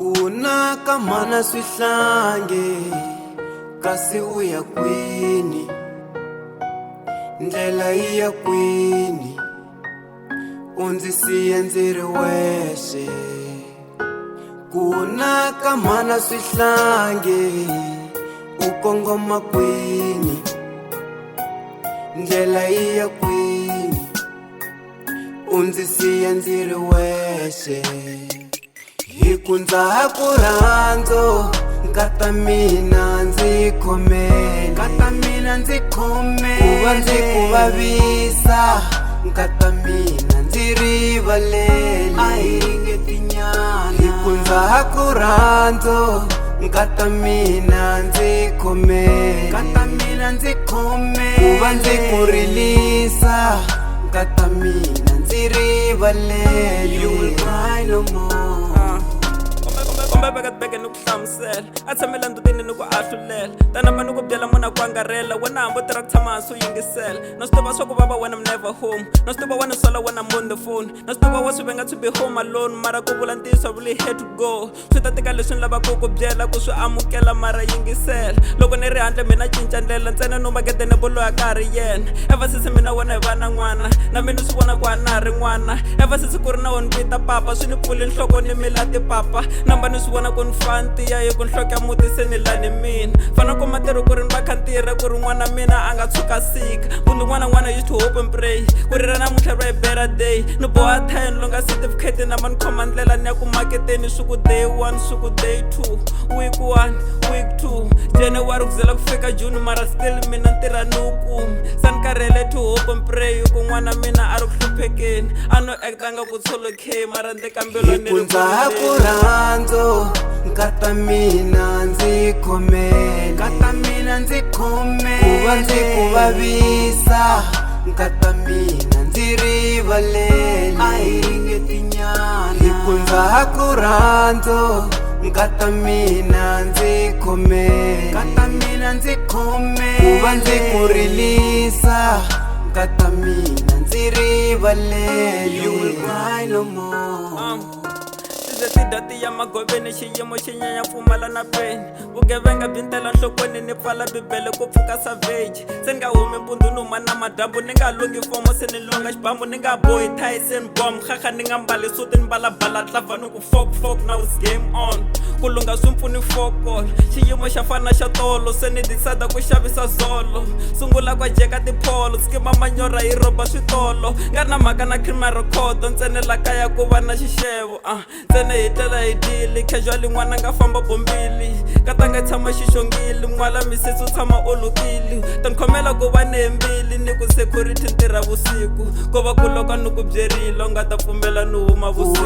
Kuna kamana swihlange kasi uya kwini, ndlela iya kwini, undzisiye ndzi ri wexe. Kuna kamana swihlange u kongoma kwini, ndlela iya kwini, undzisiye ndzi ri wexe. Hiku ndza ku rhandzo nkata mina ndzi khomele, nkata mina ndzi khomele, ku va ndzi ku vavisa nkata mina ndzi rivalele, a hi ringetinyana. Hiku ndza ku rhandzo nkata mina ndzi khomele, nkata mina ndzi khomele, ku va ndzi ku rilisa nkata mina ndzi rivalele. You will cry no more. Beka ni ku hlamusela a tshamela ndutini ni ku ahlulela tanamba ni ku byela munhu a ku angarhela wena hambo tirha ku tshama hansi u yingisela na swi tiva swa ku vava when I'm never home na swi tiva wena sola when I'm on the phone na swi tiva wa swi venga to be home alone mara ku vula ntiyiso I really had to go swi ta tika leswi ni lavaka ku byela ku swi amukela mara yingisela loko ni ri handle mina cinca ndlela ntsena no makete ni bulo ya ka ha ri yena ever since mina wena hi va na n'wana na mina swi vona ku ha na ha ri n'wana ever since ku ri na wona vita papa swi ni pfule nhloko ni mila tipapa namba ni swi vona ku ni fantiya hi ku nhloko ya muti se ni lani mina fana ku matirho ku ri ni va kha ntirha ku ri n'wana mina a nga tshuka sika kumbe n'wana used to hope and pray ku ri ra namuntlha ri va hi better day ni boha 10 longa certificate namba ni khoma ndlela ni ya ku maketeni swi ku day 1 swi ku day 2 week 1 week 2 January ku zela ku fika June mara still mina ntirha ni wu kumi se ni karhele to hope and pray ku n'wana mina a ri ku hluphekeni a no actanga ku tsolokhe mara ndzi kambelwa ni ri ku rhandzo nkata mina ndzi khomele, nkata mina ndzi khomele, ku va ndzi ku vavisa nkata mina ndzi rivalele, a hi ringetinyana. Hiku ndza ku rhandzo nkata mina ndzi khomele, nkata mina ndzi khomele, ku va ndzi ku rilisa nkata mina ndzi rivalele. You will cry no more. tidati ya magoveni xiyimo xi nyanya pfumala na peni vugevenga byi ntela nhlokweni ni pfala bibele ku pfuka savage se ni nga humi mpundzu ni huma na madambu ni nga longi fomo se ni longa xibambu ni nga bohi tyson bomb khakha ni nga mbali suti ni balabala tlava ni ku fok now it's game on ku lunga swi mpfuni fokol xiyimo xa fana xa tolo se ni decide ku xavisa zolo sungula ku jeka tipholo skima manyora hi roba switolo nga ri na mhaka na criminal record ntsenela kaya ku va na xixevo ntsene hi tlela hi dili casual n'wana nga famba bombili kata nga tshama xixongili n'wala misisi u tshama olukili ta ni khomela ku va ni mbili ni ku security ntirha vusiku ko va ku loko ni ku byerile u nga ta pfumela ni huma vusiku.